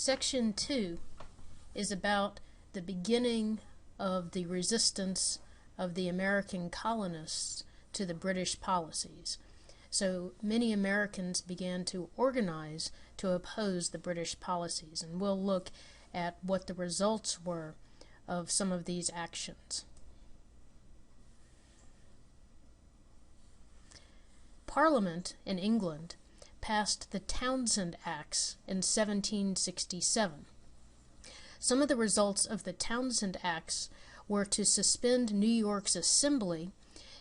Section 2 is about the beginning of the resistance of the American colonists to the British policies. So many Americans began to organize to oppose the British policies, and we'll look at what the results were of some of these actions. Parliament in England passed the Townsend Acts in 1767. Some of the results of the Townsend Acts were to suspend New York's assembly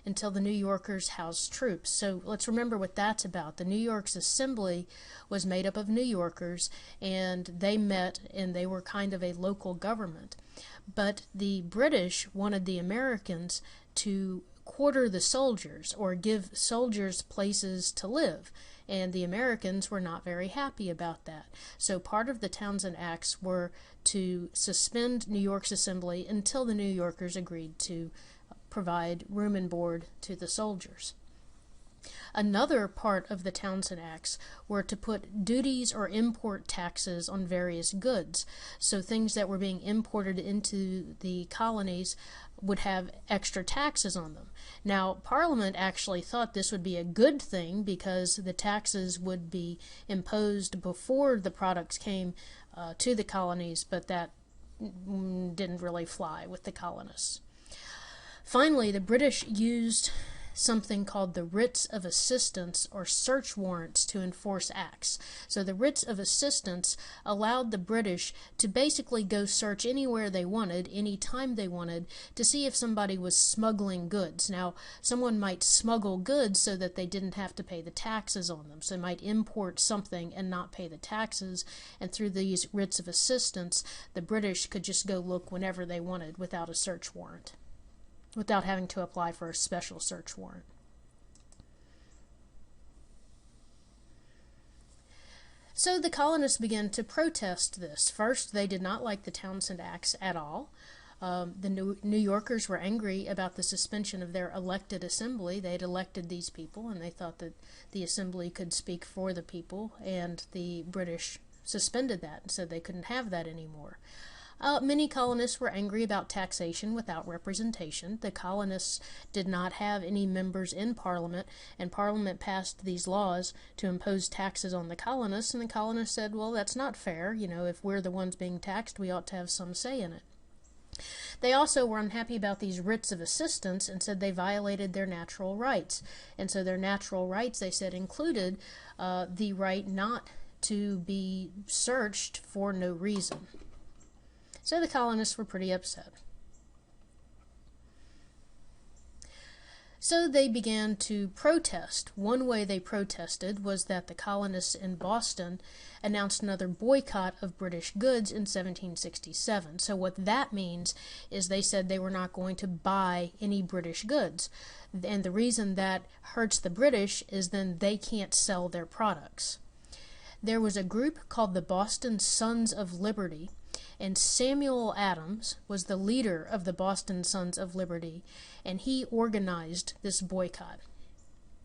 until the New Yorkers housed troops. So let's remember what that's about. The New York's assembly was made up of New Yorkers, and they met and they were kind of a local government. But the British wanted the Americans to quarter the soldiers or give soldiers places to live, and the Americans were not very happy about that. So part of the Townsend Acts were to suspend New York's assembly until the New Yorkers agreed to provide room and board to the soldiers. Another part of the Townsend Acts were to put duties or import taxes on various goods. So things that were being imported into the colonies would have extra taxes on them. Now, Parliament actually thought this would be a good thing because the taxes would be imposed before the products came to the colonies, but that didn't really fly with the colonists. Finally, the British used something called the writs of assistance or search warrants to enforce acts. So the writs of assistance allowed the British to basically go search anywhere they wanted, anytime they wanted, to see if somebody was smuggling goods. Now, someone might smuggle goods so that they didn't have to pay the taxes on them. So they might import something and not pay the taxes, and through these writs of assistance, the British could just go look whenever they wanted without a search warrant, without having to apply for a special search warrant. So the colonists began to protest this. First, they did not like the Townsend Acts at all. The New Yorkers were angry about the suspension of their elected assembly. They had elected these people, and they thought that the assembly could speak for the people, and the British suspended that and said they couldn't have that anymore. Many colonists were angry about taxation without representation. The colonists did not have any members in Parliament, and Parliament passed these laws to impose taxes on the colonists, and the colonists said, well, that's not fair. You know, if we're the ones being taxed, we ought to have some say in it. They also were unhappy about these writs of assistance and said they violated their natural rights. And so their natural rights, they said, included the right not to be searched for no reason. So the colonists were pretty upset. So they began to protest. One way they protested was that the colonists in Boston announced another boycott of British goods in 1767. So what that means is they said they were not going to buy any British goods. And the reason that hurts the British is then they can't sell their products. There was a group called the Boston Sons of Liberty, and Samuel Adams was the leader of the Boston Sons of Liberty, and he organized this boycott.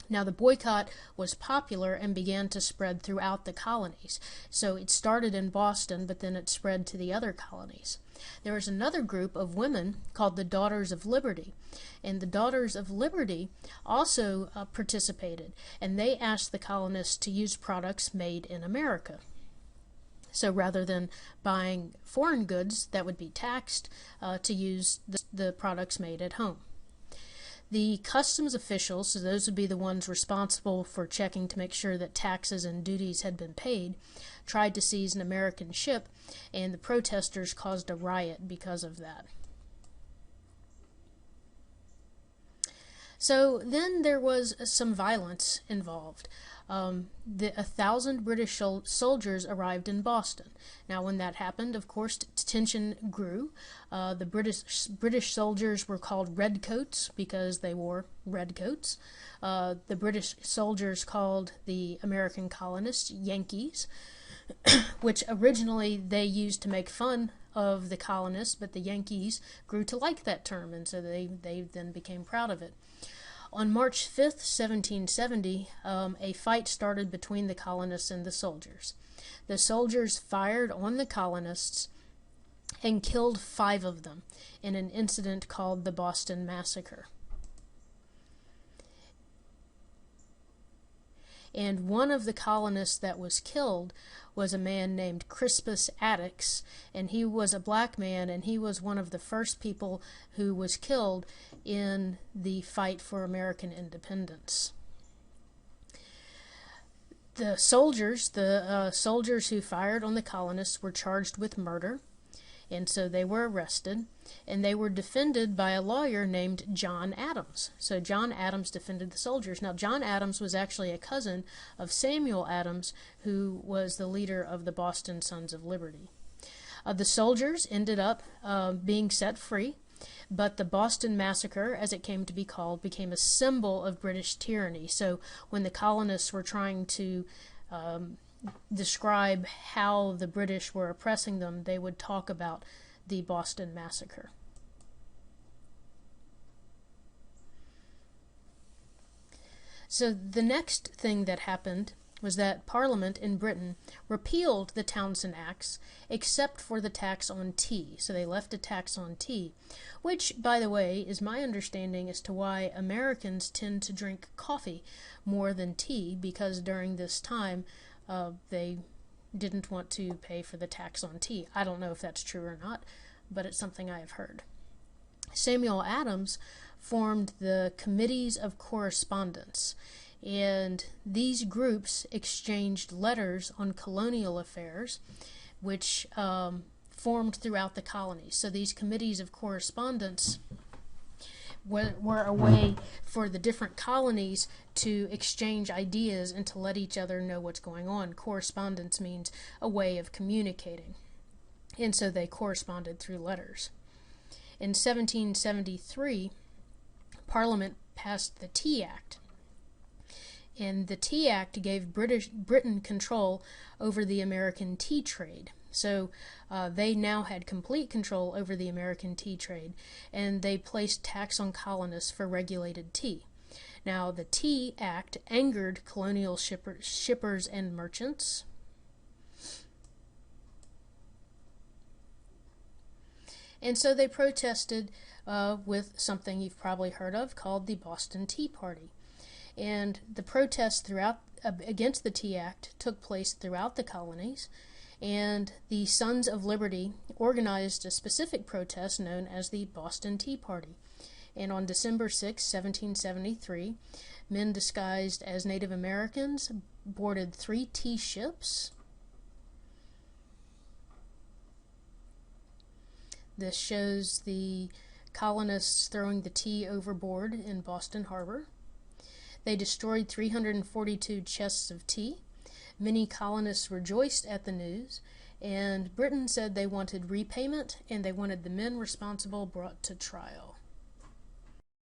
Now, the boycott was popular and began to spread throughout the colonies. So it started in Boston, but then it spread to the other colonies. There was another group of women called the Daughters of Liberty, and the Daughters of Liberty also participated, and they asked the colonists to use products made in America. So rather than buying foreign goods that would be taxed, to use the products made at home. The customs officials, so those would be the ones responsible for checking to make sure that taxes and duties had been paid, tried to seize an American ship, and the protesters caused a riot because of that. So then there was some violence involved. 1,000 British soldiers arrived in Boston. Now, when that happened, of course, tension grew. The British soldiers were called redcoats because they wore red coats. The British soldiers called the American colonists Yankees, which originally they used to make fun of the colonists, but the Yankees grew to like that term, and so they then became proud of it. On March 5th, 1770, a fight started between the colonists and the soldiers. The soldiers fired on the colonists and killed 5 of them in an incident called the Boston Massacre. And one of the colonists that was killed was a man named Crispus Attucks, and he was a black man, and he was one of the first people who was killed in the fight for American independence. The soldiers who fired on the colonists were charged with murder, and so they were arrested, and they were defended by a lawyer named John Adams. So John Adams defended the soldiers. Now, John Adams was actually a cousin of Samuel Adams, who was the leader of the Boston Sons of Liberty. The soldiers ended up being set free, but the Boston Massacre, as it came to be called, became a symbol of British tyranny. So when the colonists were trying to describe how the British were oppressing them, they would talk about the Boston Massacre. So the next thing that happened was that Parliament in Britain repealed the Townsend Acts, except for the tax on tea. So they left a tax on tea, which, by the way, is my understanding as to why Americans tend to drink coffee more than tea, because during this time they didn't want to pay for the tax on tea. I don't know if that's true or not, but it's something I have heard. Samuel Adams formed the Committees of Correspondence, and these groups exchanged letters on colonial affairs, which formed throughout the colonies. So these Committees of Correspondence were a way for the different colonies to exchange ideas and to let each other know what's going on. Correspondence means a way of communicating, and so they corresponded through letters. In 1773, Parliament passed the Tea Act, and the Tea Act gave Britain control over the American tea trade. So they now had complete control over the American tea trade, and they placed tax on colonists for regulated tea. Now, the Tea Act angered colonial shippers and merchants. And so they protested with something you've probably heard of called the Boston Tea Party. And the protests against the Tea Act took place throughout the colonies, and the Sons of Liberty organized a specific protest known as the Boston Tea Party. And on December 6, 1773, men disguised as Native Americans boarded 3 tea ships. This shows the colonists throwing the tea overboard in Boston Harbor. They destroyed 342 chests of tea. Many colonists rejoiced at the news, and Britain said they wanted repayment, and they wanted the men responsible brought to trial.